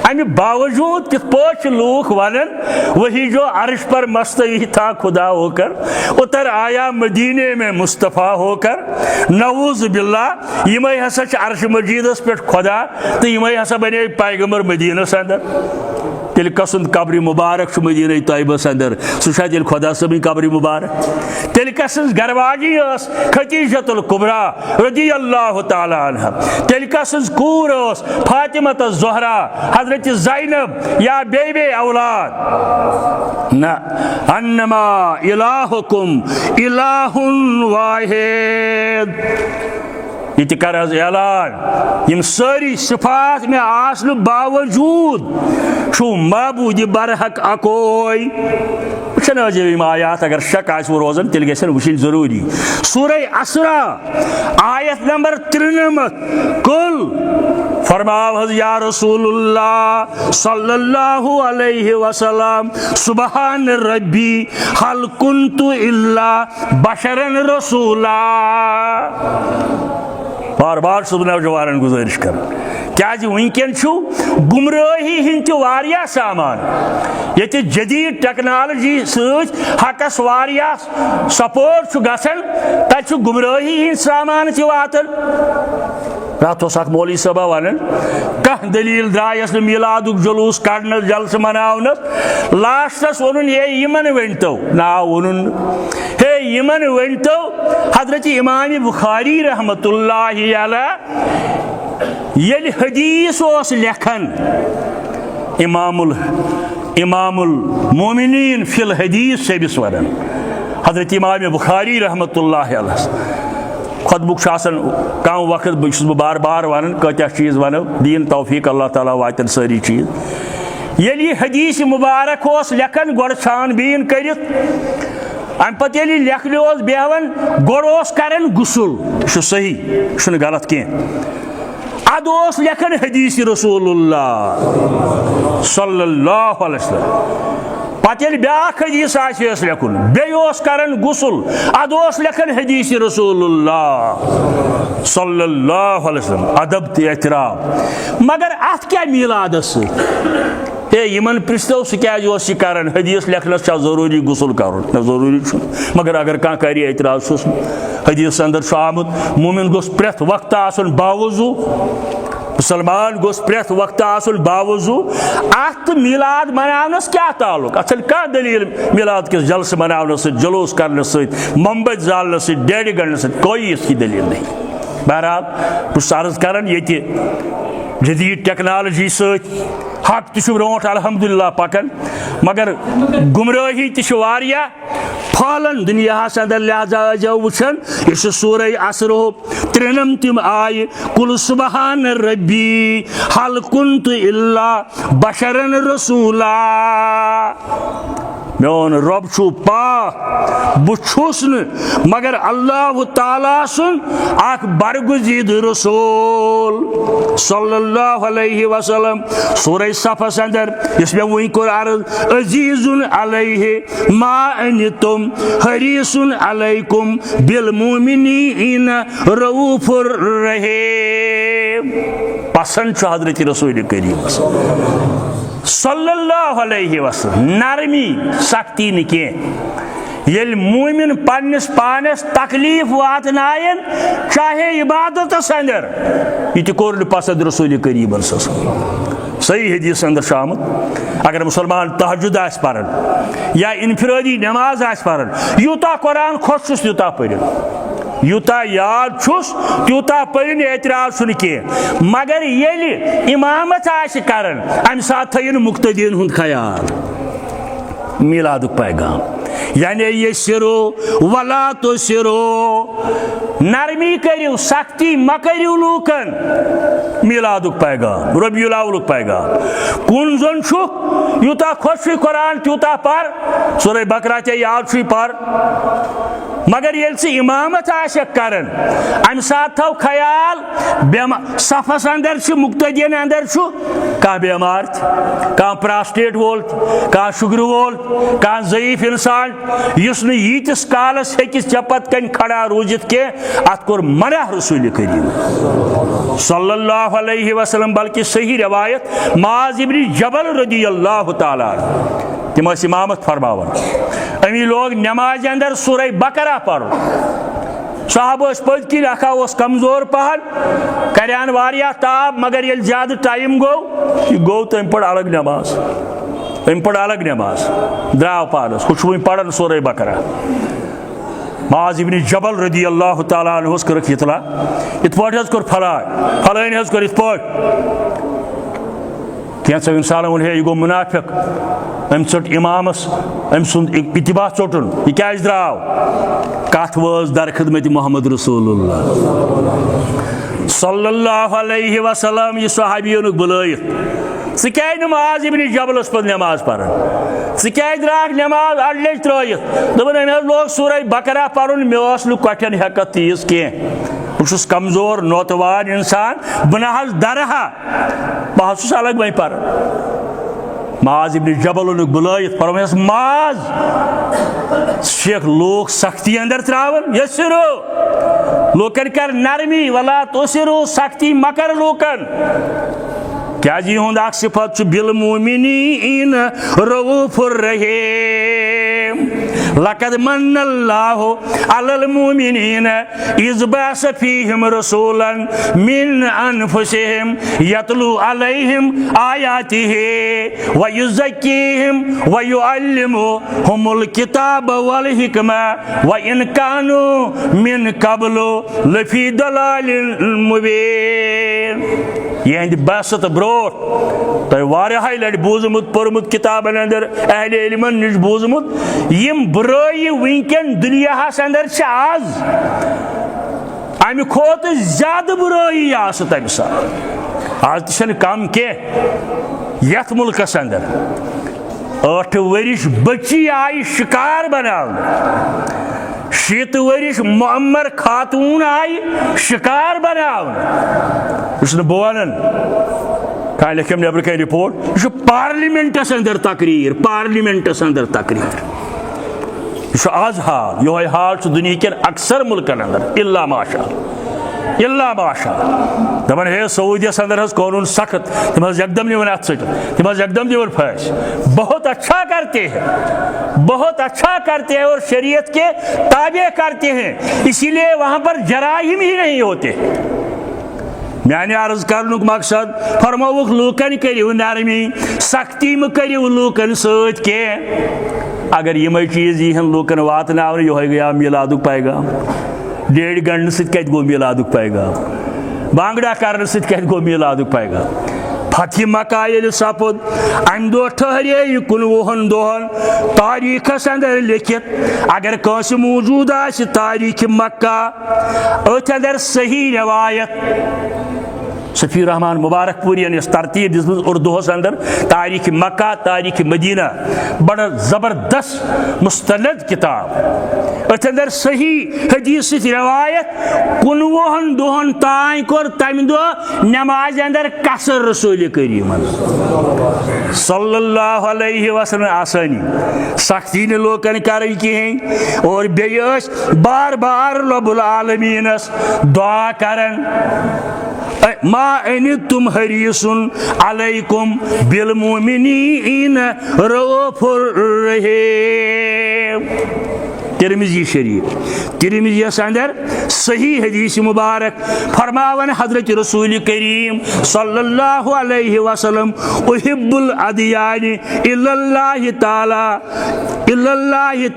अमे बावजूद कित लूख वन वही जो अर्श पर मस्तवी था खुदा होकर उतर आया मदीने में मुस्तफ़ा होकर नऊज़ बिल्ला यमे हसा अर्श मजीदस पे खुदा तो यमे हसा बने पैगंबर मदीनस अंदर तेल कसन कब्र मुबारक मदीन तैयबस अंदर सह खुदा सब कब्र मुबारक तेल कसन गरवाजी खतीजतुल कुबरा रज़ी अल्लाह तआला अन्हा तेल कसन कूर फातिमत ज़हरा हजरत ज़ैनब या बेबे औलाद न अन्नमा इलाहुकुम इलाहुन वाहिद ये कर ऐलान यम सारी सिफात में आसन बावजूद मबूद बरहक अकोई वुन आयात अगर शक आस रोजान तेल गन वुन जरूरी सूरह असरा आयत नंबर 93 कुल फरमाव या रसूलुल्लाह सल्लल्लाहु अलैहि वसल्लम सुबहान रब्बी हल कुन्तु इल्ला बशरन रसूला बार बार सब नौजवान गुजारिश कर क्या वनकन गुमराही हिंद वारिया सामान ये जदीद टेक्नोलॉजी सकस वारिया सपोर्ट गसन तत गुमराही हिंद सामान वातन रात मौलवी साहबा वन कह दलील द्रायस मिलाद जुलूस कड़ जलस मनावन लास्टस वोन ये यमन वनतो नाव वोन हे यमन वनतो हजरत इमाम बुखारी रहमतुल्लाहि अलैह ये हदीस लेखन इमामुल मोमिनीन फिल हदीस सेबिस वन हजरत इमाम बुखारी रहमतुल्लाहि अलैह खुतबुक कम वक्त बस बार बार वन क्या चीज़ वन दीन तौफीक अल्लाह ताला वातन सारी चीज़ ये हदीस मुबारक लेखन गोड़ छानबीन कर अम पे लेखन बेहन गोड़ कर गुसल सही गलत कह अद लेखन हदीस रसूलुल्लाह सल्लल्लाहु अलैहि वसल्लम पे ब्याख हदीस लेखन बेस कर गुसल अद लेखन हदीस रसूलुल्लाह सल्लल्लाहु अलैहि वसल्लम अदब तो एहतराम मगर अत क्या मिलादस यमन पृछतो सह क्या कर हदीस लेखनस जरूरी गुसल कर जरूरी मगर अगर कह कर एतराज हदीस अंदर आमुत मोमिन गोस प्रेथ वक्त आसन बावजू मुसलमान गोस प्रेथ वक्त आसुल बावजू अत मिलाद मनावनस क्या ताल्लुक असल क्या दलील मिलाद किस जलसे मनावने से जुलूस करने से मोमबत्ती जालने से डेडी गढ़ने से कोई इसकी दलील नहीं। बहरहाल बस अर्ज करन ये जदीद टेक्नोलॉजी सत हक तु ब्रोट अल्हम्दुलिल्लाह पकन मगर गुमराही तह फालन दुनिया अंदर लिहाजा जाओ वुचन यह सूरह असर हो 3 तम आय कुल सुबहान रब्बी हल कुन्तु इल्ला बशरन रसूला मोन रब छु पाक बुछुस न मगर अल्लाह ताला सुन अख बरगुजीद रसूल सल्लल्लाहु अलैहि वसल्लम सूरह सफस अंदर इसमें वही को अर्ज अजीजुन अलैहि मा अनितुम हरीसुन अलैकुम बिल मुमिनीन रऊफुर रहीम। पसंद छु हजरत रसूल करीम सल्लल्लाहु अलैहि वसल्लम नरमी सख्ती न ये मोमिन पन्निस पानस तकलीफ वातनायन चाहे इबादतस अंदर यह कोर पसंद रसूल करीम सही हदीस अंदर शामिल अगर मुसलमान तहज्जुद आस परन या इनफिरादी नमाज आस परन यूता कुरान खुश छुस यूता पढ़ यूता याद छुस त्यूता पढ़ एतराज कह मगर ये इमामत आस करन अम साथ थयन मुक्तदीन हुंद ख्याल मिलादुक पैगाम यानी ये सिरो वला तो सिरो नरमी करियो सख्ती मकरियो लूकन मिलादुक पैगाम रबीउल अव्वलुक पैगाम कुन जन छु यूता खुश कुरान त्यूता पर सूरह बकरा चे याद छु पर मगर ये इमामत करन अम साथ थो ख्याल सफस अंदर मुक्तदीन अंदर कह बेमार कह प्रास्टेट वोल कह शुगर वोल कह ज़ईफ इंसान युस न यीतिस कालस हेकिस चपत कन खड़ा रूजित के अत कोर मना रसूल करीम सल्लल्लाहु अलैहि वसल्लम बल्कि सही रवायत माज इब्न जबल रदियल्लाहु ताला तिम इमामत फरमावन अमी लोग नमाज अंदर सूरह बकरा पढ़ साहब पद अखा कमजोर पहन करान वारिया ताब मगर ये ज्यादा टाइम गो तम पढ़ अलग नमाज अम पढ़ अलग नमाज द्राव पानस कुछ पढ़न सूरह बकरा माज इब्न जबल रदियल्लाहु ताला अन्हु कर इतला इत कोर फलान कोर इत कैंसो इंसान वो यह गो मुनाफिक अम चोट इमामस अम सुंद इतिबा चोटन यह क्या द्राव कथ वज दर खिदमत मोहम्मद रसूलुल्लाह सल्लल्लाहु अलैहि वसल्लम यह सहाबियों बुलायत स क्या माज इब्न जबलस पे नमाज पढ़न स क्या द्राक नमाज अड़ त्रयत दोपन लोग सूरह बकरा पढ़न मे कठन हेकत तीज कह बस कमजोर नौतवान इंसान बह दरहा बस अलग वह पर माज इब्न जबल बुलायत फरमायस माज शेख लोग सख्ती अंदर त्रावन यसिरो लोकन कर नरमी वला तुसिरो सख्ती मकर लोकन क्या जी हुंद अख सिफत बिल मुमिनीन रऊफुर रहीम लक़द मन्नल्लाहु अलल मुमिनीन इज़ बअस फीहिम रसूलन मिन अनफुसिहिम यतलू अलैहिम आयातिहि व युज़क्कीहिम व युअल्लिमुहुमुल किताब वल हिकमा व इन कानू मिन क़ब्लु लफ़ी दलालिन मुबीन। यह बसत ब्रोट तो वारियाह लट बूजमुत पोरमुत किताबन अंदर अहले इल्मन निश बूजमुत यम बुराई वनकन दुनियास अंदर आज अमि खोत ज्यादा बुराई तम साथ आज तन कम के यथ मुल्कस अंदर 8 वरिश बच्ची आई शिकार बनाने 7 वरिश मुअम्मर खातून आई शिकार बनाने बोलन कह लिखम नबर कह रिपोर्ट यह पार्लिमेंटस अंदर तकरीर यह आज हाल यो हाल दुनिया के अक्सर मुल्कन अंदर इल्ला माशा दपन हे सऊदियस अंदर कानून सख्त तम एकदम निवन अत तम एकदम दिवन फैस बहुत अच्छा करते हैं और शरीयत के ताबे करते हैं इसीलिए वहां पर जराइम ही नहीं होते माने अर्ज करनुक मकसद फरमावुक लूकन करियो नरमी सख्ती में करियो लूकन सत के अगर यम चीज यहन लूकन वातन यह गया मिलादुक पैगाम 1.5 घंटे सत गो मिलादुक पैगाम बांगड़ा कर सत गो मिलादुक पैगाम फतह मक्का ये सपुद अम दो ठहरे 19 दोहन तारीखस अंदर लिखित अगर कंस मौजूद आसि तारीख मक्का अथ अंदर सही रवायत सफ़ी रहमान मुबारकपुरी इस तरतीब दिस उर्दूस अंदर तारीख मक्का तारीख मदीना बड़ा ज़बरदस्त मुस्तनद किताब अथ अंदर सही हदीस रवायत 19 दोहन तान कोर तम दो नमाज अंदर कसर रसूल करीम सल्लल्लाहु अलैहि वसल्लम आसानी सख्ती ने लोकन कर कहें और बेयस बार बार रब्बुल आलमीनस दुआ करन मा तुम हरीसुन अलैकुम बिल मोमिनीन रऊफुर रहीम तिरमिजी शरीफ तिरमिजी अंदर सही हदीस मुबारक फरमावन हजरत रसूल करीम सल्लल्लाहु अलैहि वसल्लम उहिब्बुल अदियानी इल्लल्लाहि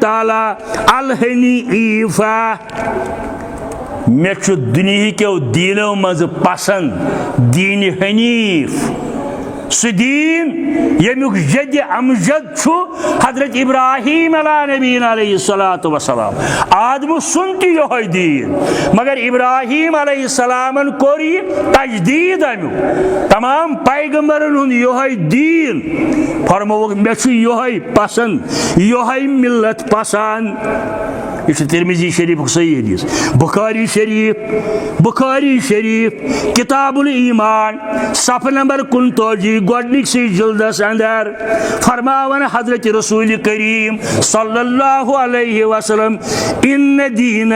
ताला अलहनी ईफा मे दुनिया के दीनों मज पसंद दीन हनीफ सह दीन यमुक जद अमजद हजरत इब्राहीम अला नबीना अलैहिस्सलातु वस्सलाम आदम सुन यह दीन मगर इब्राहीम अलैहिस्सलामन कोर तजदीद अमुक तमाम पैगंबरन हुंद यह दीन फरमोक मे यह पसंद यह मिल्लत पसंद यह तिरमिजी शरीफ सही हदीस बुखारी शरीफ किताबुल ईमान सफ नंबर 39 गोडनिकसी जिल्दस अंदर फरमावन हजरत रसूल करीम सल्लल्लाहु अलैहि वसल्लम इन दीन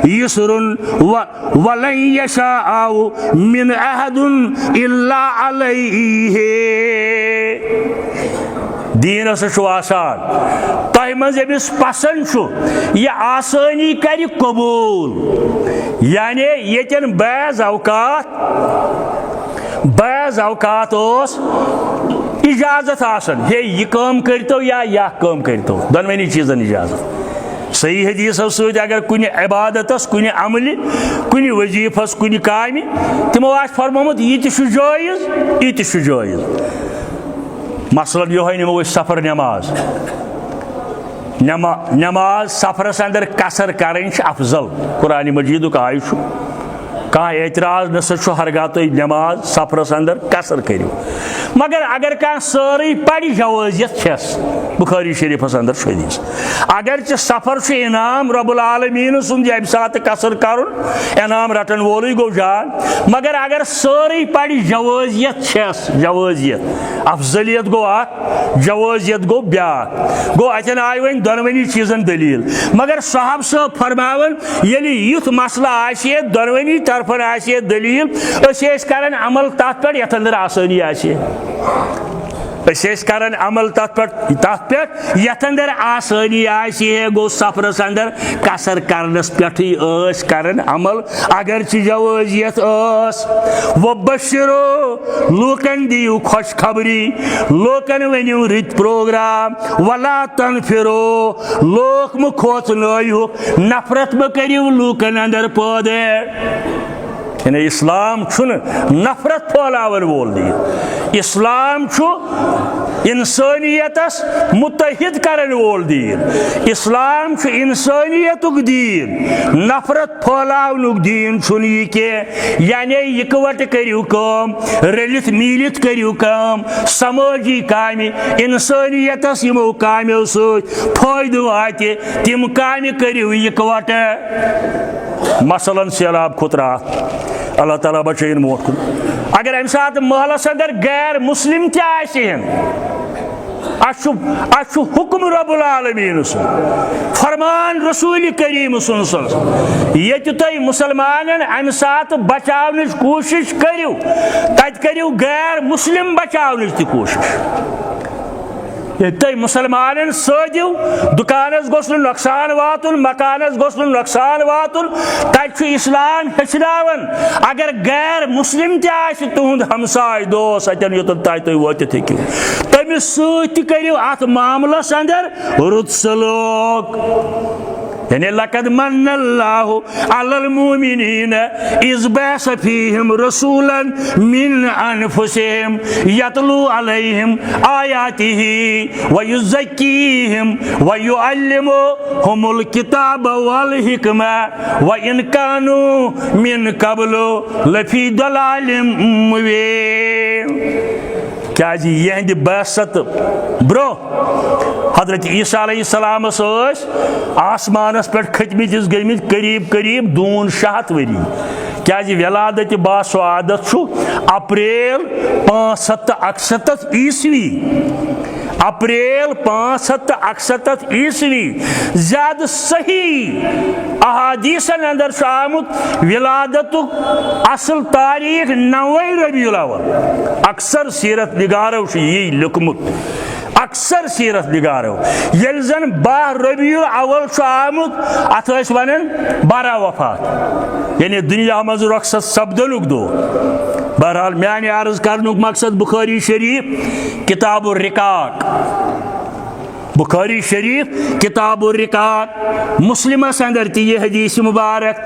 यस्रुन वलन यशाअ मिन अहदुन इल्ला अलैहि दीन आसान तह मज पसंद यह आसानी कर कबूल यानी यन बाज़ अवकात इजाजत आसन हे यह काम करतो या यह काम करतो दोनवनी चीजन इजाजत सही हदीस सद अगर कुन इबादतस कुन अमल कुन वजीफस कुन काम तमो फरमोमुत यह जायज़ मसलन यह नमो सफर नमाज सफरस अंदर कसर करें अफजल कुरान मजीद आय कह एतराज नसा हरगा तुम नमाज सफरस अंदर कसर करो मगर अगर कह सारी पढ़ जवाजियत छस बुखारी शरीफस अंदर हदीस अगर सफर इनाम रब्बुल आलमीन सुंद अम सात कसर कर इनाम रटन वोल गो जान मगर अगर सारी पढ़ जवाजियत छस जवाजियत अफजलियत गो जवाजियत गो ब्या गो अतन आय वन दोनवनी चीजन दलील मगर साहब साहब फरमावन ये युथ मसला आशे दोनवनी तरफन आशे दलील कर अमल तथ पे यथ अंदर आसानी आशे कर अमल तथ पे यथ अंदर आसानी आशे गो सफरस अंदर कसर करनस पे कर अमल अगर जवाजियत वो बशरो लोकन दियो खुशखबरी लोकन वनियो रित प्रोग्राम वला तन फिरो लोक म खोचनो नफरत म करियो लोकन अंदर पौधे इस्लाम नफरत फैलावन वोल दीन इस्लाम इंसानियतस मुत्तहिद करन वोल दीन इस्लाम इंसानियतुक दीन नफरत फैलावनुक दीन यह के यानी इकवट करियो काम रलित मिलित करियो काम समाजी काम इंसानियतस यमो कामो सत फायदो वाते तिम काम करियो इकवट मसलन सैलाब खुतरा अल्लाह ताला बचैन मोट कुन अगर अम सात महलस अंदर गैर मुस्लिम तहन हुक्म रब्बुल आलमीन फरमान रसूल करीम ये तुम मुसलमान अम सात बचाव कोशिश करियो तत करियो गैर मुस्लिम बचाव कोशिश तुम मुसलमान सदिव दुकानस गोस नुकसान वातुन मकानस गोस नुकसान वातुन तक इस्लाम हेचनावन अगर गैर मुस्लिम तुंद हमसाय दोस अतन योतन तुम वोतित हेकु तमिस सत करियो अत मामलस अंदर रुत सलूक यानी लकद मन्नल्लाहु अलल मुमिनीन इज़ बअस फीहिम रसूलन मिन अनफुसिहिम यतलू अलैहिम आयातिही व युज़क्कीहिम व युअल्लिमुहुमुल किताब वल हिकमा व इन कानू मिन क़ब्लु लफी दलालिम मुबीन। क्या जी यहंद बसत ब्रो हजरत ईसा अलैहिस्सलाम आसमानस पे खतमित गमित करीब करीब 200 वरी क्या जी विलादत बासवादत अप्रैल 561 ईस्वी अप्रैल 561 ईस्वी ज्यादा सही अहादीसन अंदर आमुत विलादत असल तारीख 9 रबीउल अव्वल अक्सर सीरत निगारों यही लिखमुत अक्सर सीरत निगारों ये जन 12 रबीउल अव्वल आमुत अत वन बारा वफात यानी दुनिया मज रखसत सपदनुक दो। बहरहाल म्यान अर्ज करनुक मकसद बुखारी शरीफ किताबुर रिकाक बुखारी शरीफ किताबुर रिकाक मुस्लिमस अंदर ती हदीस मुबारक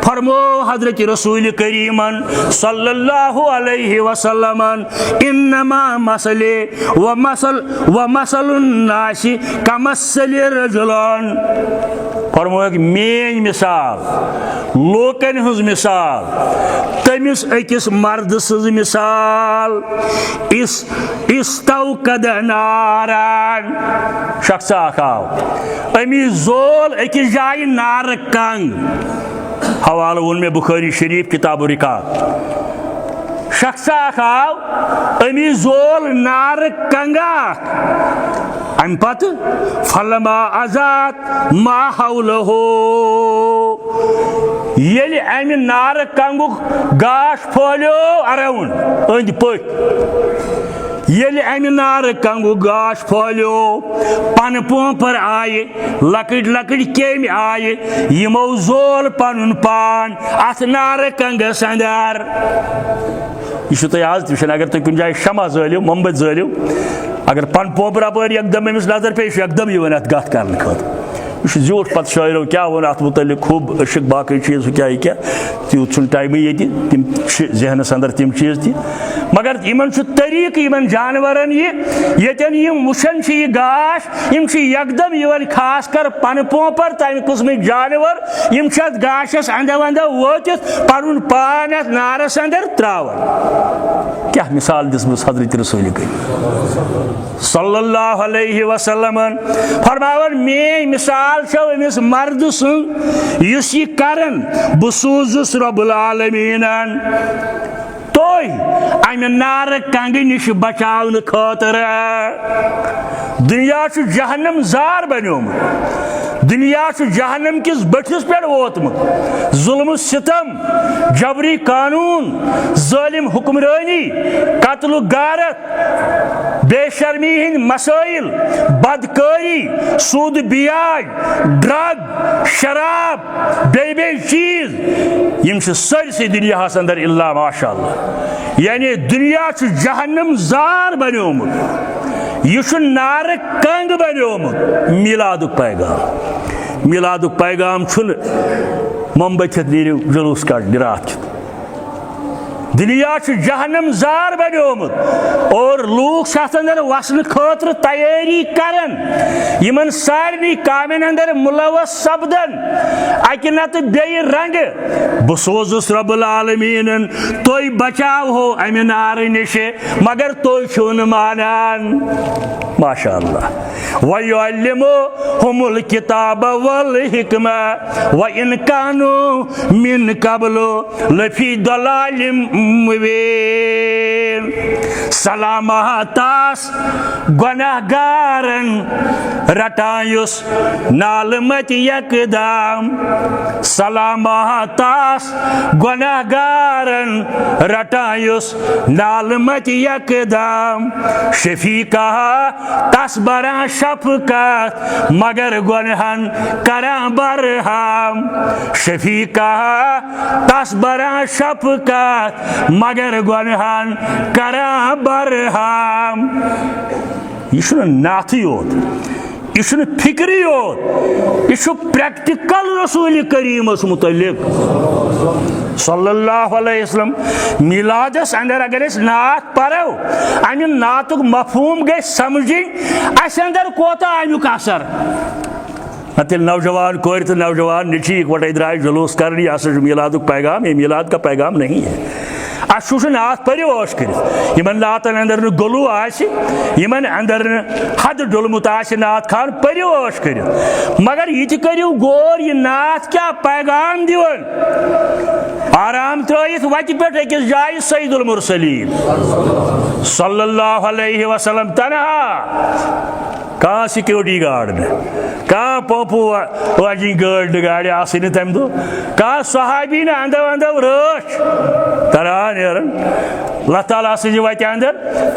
फरमो हजरत रसूल करीमन सल्लल्लाहु अलैहि वसल्लम इन्नमा मसले व मसलुन नासी कमसले रजुलन फरमो मेन मिसाल लोकन हुज मिसाल तमिस अकिस मर्द सज मिसाल इस्तौकद नारान शख्स आव अमी जोल अकिस जाय नार कंग हवाला वोन में बुखारी शरीफ किताब रिकाक शख्स आव अमी जोल नार कंगा अम पत फलमा आजाद मा हौलहो ये अमि नार कंगु गाश फोलो अराउन अंद पट ये अमि नार कंगु गाश फोलो पन पोपर आये लकड़ लकड़ केम आये यमो जोल पनुन पान अथ नार कंगस अंदर यह आज तुम अगर तुम कुछ जाए शमा जलियो मोमबत जलियो अगर पन पोपर अप एकदम अमिस नजर पे एकदम यह अत गत कर खत झूठ पत शायरों क्या वन अत मुतल खूब अशिक बाकी चीज क्या तूत टाइम ये तम जहनस अंदर तम चीज तह मगर इन तरीक इन जानवरन यन वुचान यह गाश यकदम यह खास कर पन पोपर तमि किस्म जानवर यम गाशस अंद वंद वोतित पन पान अत नारस अंदर त्रावन क्या मिसाल दिसमस हजरत रसूल करीम सल्लल्लाहु अलैहि वसल्लम फरमावन मेन मिसाल अमिस मर्द सुन युस यह करन बह सूजुस रब्बुल आलमीनन तोय अमि नार कंग निश बचावन खातिर दुनिया जहन्नम जार बन्योमुत दुनिया जहन्नम किस बठिस पे वोतमुत जुल्म सितम जबरी कानून जालिम हुक्मरानी कत्ल गारत बेशर्मी हिंद मसाइल बदकारी सूद बियाज ड्रग शराब बे चीज यम सरसे दुनिया अंदर इल्ला माशाअल्लाह यानी दुनिया जहन्नम जार बन्योमुत यह नार कंग बन्योमुत मिलादुक पैगाम मोमबत्ती नीरू जुलूस कड़ रात दुनिया जहन्नम जार बन्योमुत और लूक अंदर वसन खतर तैयारी करन यमन सारे कामन अंदर मुलवस सपदन अकि नत बे रंग बह सोजुस रब्बुल आलमीनन तुय बचाव हो अमि नार निश मगर तुय छो न मानान माशाअल्लाह व युअल्लिमुहुमुल किताब वल हिकमा व इन कानू मिन क़ब्लु लफी दलालिम मुबीन। सलामतास गुनाहगारन रटायुस नालमत यकदाम। सलामतास गुनाहगारन रटायुस नालमत यकदाम। शफीका तस बरा शफकत मगर गुनहन करा बरहम। शफीका तस बरा शफकत मगर गुनहन करा बरहम। यह नाथ योत, यह फिक्र योत, यह प्रैक्टिकल रसूल करीमस मुतल्लिक सल्लल्लाहु अलैहि वसल्लम। मिलादस अंदर अगर नात परो अमि नातुक मफहूम गई समझिन अस अंदर कोता अमुक असर। तेल नौजवान कोर तो नौजवान निची इकवटे द्राय जुलूस कर मिलादुक पैगाम, ये मिलाद का पैगाम नहीं है। अस नात परो ओश कर नातन अंदर गलू आमन अंदर हद डुलमुत नात खान परो ओश कर। मगर यह करू गौर यह नात क्या पैगाम दिवन। आराम त्रित वत पे अकिस जाय सईदुल मुरसलीन सल्लल्लाहु अलैहि वसल्लम तनहा कहाँ सिक्योरिटी गार्ड ने, कहाँ पपू वाजी गार्ड गाड़ी आसन तम दो, कहाँ सहाबी ने अंदर अंदर रच तरा नेरन। अल्लाह ताला सज वत अंदर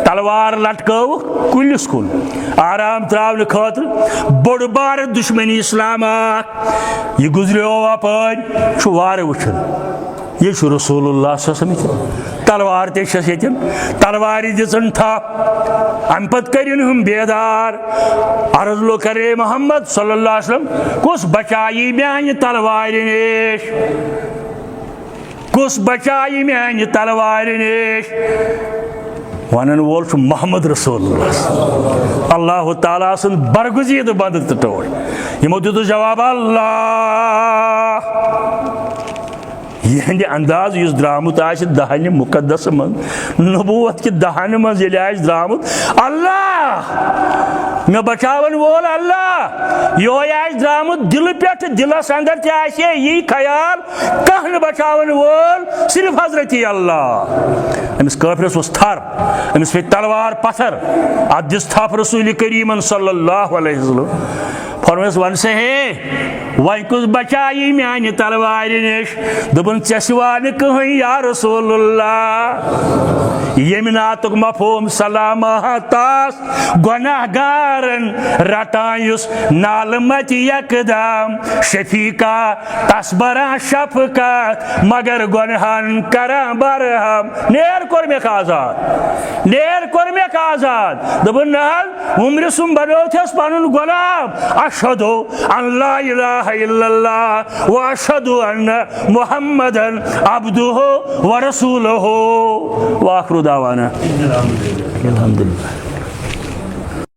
तलवार लटकव कुलिस कुन आराम त्रावन खतर बड़ बार दुश्मनी इस्लाम यह गुजरो अपन वार वुचन। ये रसूलुल्लाह तलवार तन तलवार दिन थप अम पे करिन हम बेदार अर्ज लो करे मोहम्मद सल्लल्लाहु अलैहि वसल्लम कुस बचाई म्यान तलवार निश, कुस बचाई म्यान तलवार निश। वन वोल मोहम्मद रसूलुल्लाह अल्लाह ताला सुन बरगुजीद बंद टोट यमो दित जवाब अल्लाह। यह अंदाज इस द्रामुत दहन मुकद्दस मन नबूवत कि दहन मज द्रामुत अल्लाह मे बचावन वोल अल्लाह। यह द्रामुत दिल पे दिलस अंदर यही ख्याल कह बचावन वोल सिर्फ हजरत अल्लाह। अमिस काफिरस वस थर, अमिस पे तलवार पत्थर अत दिस थप रसूल करीमन सल्लल्लाहु अलैहि वसल्लम। फरमायस वन से हे वन कुछ बचाई म्यान तलवार निश दोपन चसवा कहीं या रसूलुल्लाह। यम नातुक मफहूम सलामतास गुनाहगारन रटायुस नालमत यकदाम। शफीका तस बरा शफकत मगर गुनहन करा बरहम। नेर कोर मे आजाद, नेर कोर मे आजाद दोपन नहल उम्र सुम बनोथस पनुन गुलाम। अशहदु अल्ला इलाहा इल्लल्लाह व अशहदु अन्ना मुहम्मदन अब्दुहु व रसूलुहु। व आखिरु दावाना अल्हम्दुलिल्लाह।